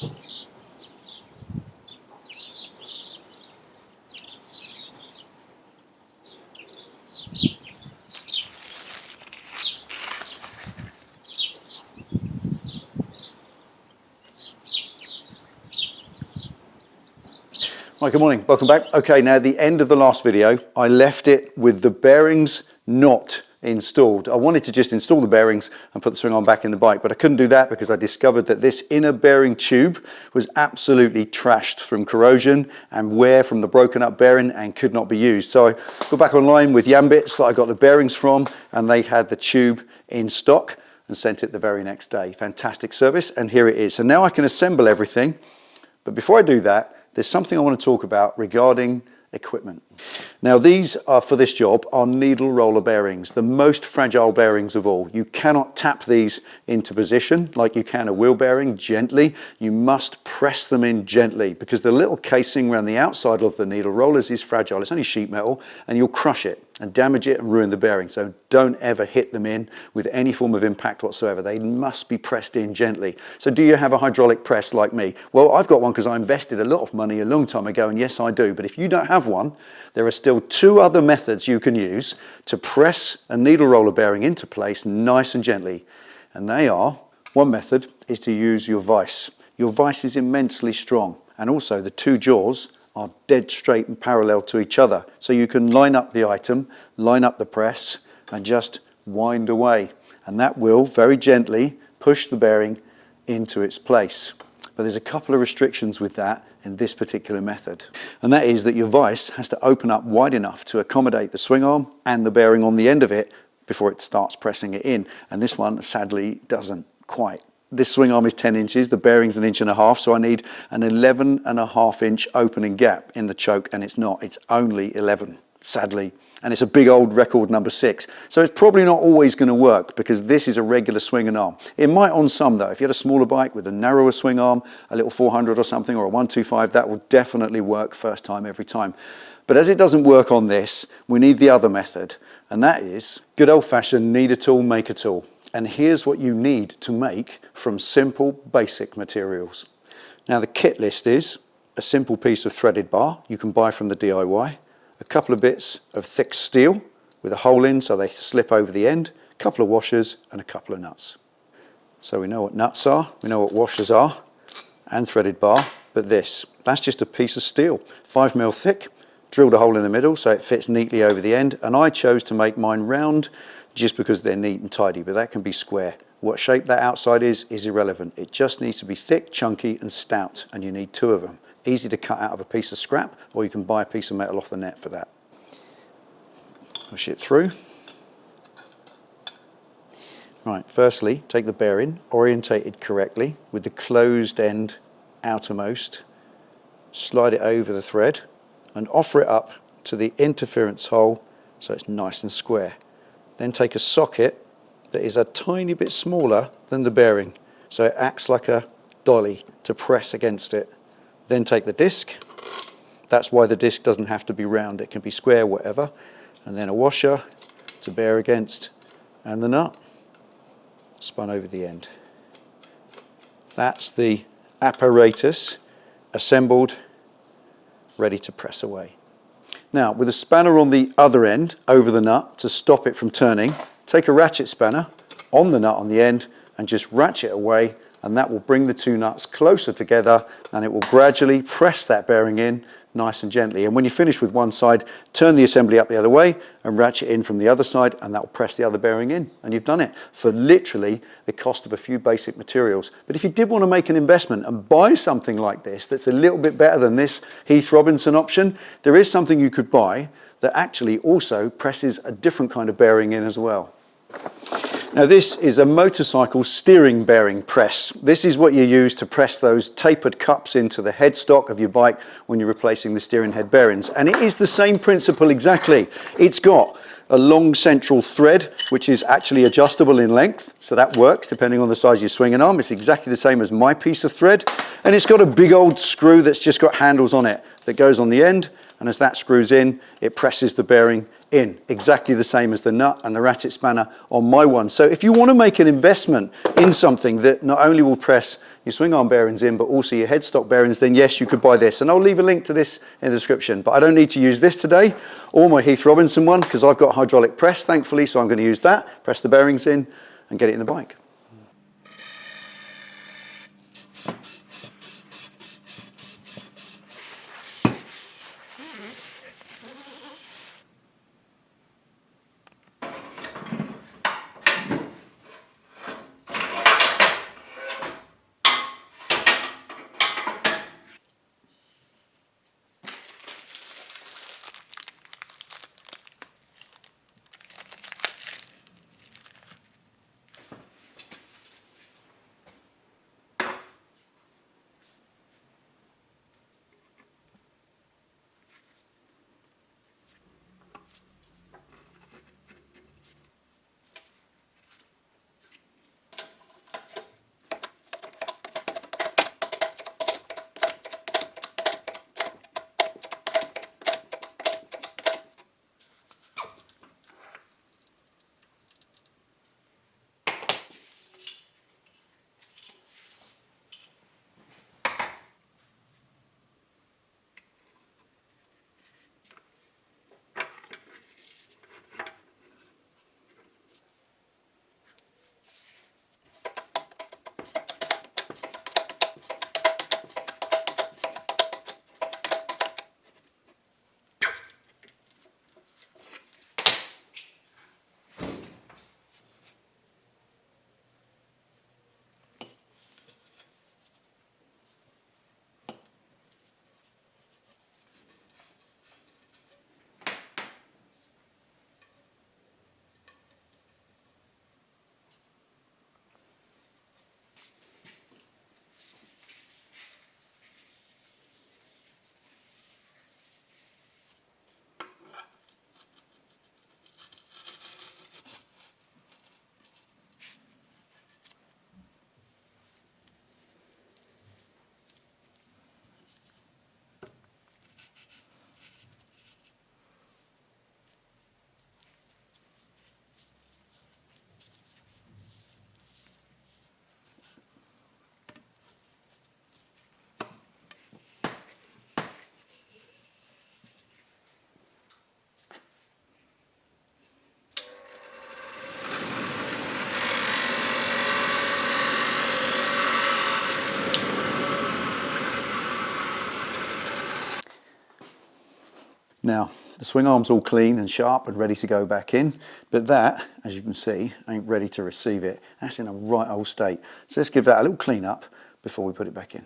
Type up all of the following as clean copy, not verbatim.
Hi, good morning, welcome back. Okay, now at the end of the last video, I left it with the bearings not installed. I wanted to just install the bearings and put the swing arm back in the bike, but I couldn't do that because I discovered that this inner bearing tube was absolutely trashed from corrosion and wear from the broken up bearing and could not be used. So I got back online with Yambits that I got the bearings from, and they had the tube in stock and sent it the very next day. Fantastic service, and here it is. So now I can assemble everything, but before I do that, there's something I want to talk about regarding equipment. Now these are, for this job, are needle roller bearings, the most fragile bearings of all. You cannot tap these into position like you can a wheel bearing gently. You must press them in gently because the little casing around the outside of the needle rollers is fragile. It's only sheet metal and you'll crush it and damage it and ruin the bearing. So don't ever hit them in with any form of impact whatsoever. They must be pressed in gently. So do you have a hydraulic press like me? Well, I've got one because I invested a lot of money a long time ago, and yes, I do. But if you don't have one, there are still two other methods you can use to press a needle roller bearing into place nice and gently. And they are, one method is to use your vise. Your vise is immensely strong, and also the two jaws are dead straight and parallel to each other. So you can line up the item, line up the press, and just wind away. And that will very gently push the bearing into its place. But there's a couple of restrictions with that in this particular method. And that is that your vise has to open up wide enough to accommodate the swing arm and the bearing on the end of it before it starts pressing it in. And this one sadly doesn't quite. This swing arm is 10 inches, the bearing's 1.5 inches, so I need an 11.5 inch opening gap in the choke, and it's not, it's only 11, sadly. And it's a big old record number 6. So it's probably not always going to work because this is a regular swing and arm. It might on some though. If you had a smaller bike with a narrower swing arm, a little 400 or something, or a 125, that will definitely work first time every time. But as it doesn't work on this, we need the other method, and that is good old-fashioned need a tool, make a tool. And here's what you need to make from simple, basic materials. Now the kit list is a simple piece of threaded bar you can buy from the DIY, a couple of bits of thick steel with a hole in so they slip over the end, a couple of washers and a couple of nuts. So we know what nuts are, we know what washers are, and threaded bar, but that's just a piece of steel, 5mm thick, drilled a hole in the middle so it fits neatly over the end, and I chose to make mine round just because they're neat and tidy, but that can be square. What shape that outside is irrelevant. It just needs to be thick, chunky and stout, and you need 2 of them. Easy to cut out of a piece of scrap, or you can buy a piece of metal off the net for that. Push it through. Right, firstly, take the bearing, orientated correctly with the closed end outermost, slide it over the thread and offer it up to the interference hole so it's nice and square. Then take a socket that is a tiny bit smaller than the bearing, so it acts like a dolly to press against it. Then take the disc, that's why the disc doesn't have to be round, it can be square, whatever, and then a washer to bear against, and the nut spun over the end. That's the apparatus assembled, ready to press away. Now, with a spanner on the other end over the nut to stop it from turning, take a ratchet spanner on the nut on the end and just ratchet away, and that will bring the 2 nuts closer together and it will gradually press that bearing in nice and gently. And when you finish with one side, turn the assembly up the other way and ratchet in from the other side, and that will press the other bearing in, and you've done it for literally the cost of a few basic materials. But if you did want to make an investment and buy something like this that's a little bit better than this Heath Robinson option, there is something you could buy that actually also presses a different kind of bearing in as well. Now this is a motorcycle steering bearing press. This is what you use to press those tapered cups into the headstock of your bike when you're replacing the steering head bearings. And it is the same principle exactly. It's got a long central thread which is actually adjustable in length, so that works depending on the size of your swinging arm. It's exactly the same as my piece of thread, and it's got a big old screw that's just got handles on it that goes on the end, and as that screws in, it presses the bearing in, exactly the same as the nut and the ratchet spanner on my one. So if you want to make an investment in something that not only will press your swing arm bearings in, but also your headstock bearings, then yes, you could buy this. And I'll leave a link to this in the description. But I don't need to use this today, or my Heath Robinson one, because I've got hydraulic press, thankfully, so I'm going to use that, press the bearings in, and get it in the bike. Now, the swing arm's all clean and sharp and ready to go back in, but that, as you can see, ain't ready to receive it. That's in a right old state. So let's give that a little clean up before we put it back in.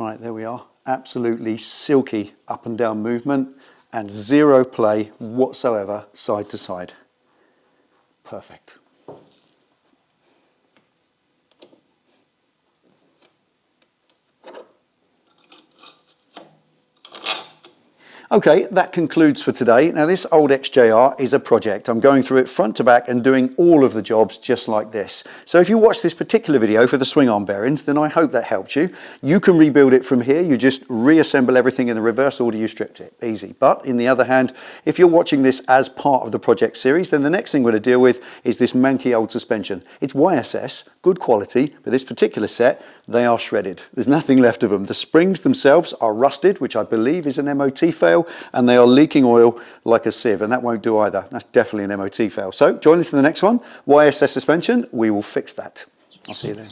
Right, there we are. Absolutely silky up and down movement and zero play whatsoever side to side. Perfect. Okay, that concludes for today. Now this old XJR is a project. I'm going through it front to back and doing all of the jobs just like this. So if you watch this particular video for the swing arm bearings, then I hope that helped you. You can rebuild it from here. You just reassemble everything in the reverse order you stripped it. Easy. But in the other hand, if you're watching this as part of the project series, then the next thing we're going to deal with is this manky old suspension. It's YSS, good quality, but this particular set, they are shredded. There's nothing left of them. The springs themselves are rusted, which I believe is an MOT fail, and they are leaking oil like a sieve, and that won't do either. That's definitely an MOT fail. So join us in the next one, YSS suspension. We will fix that. I'll see you then.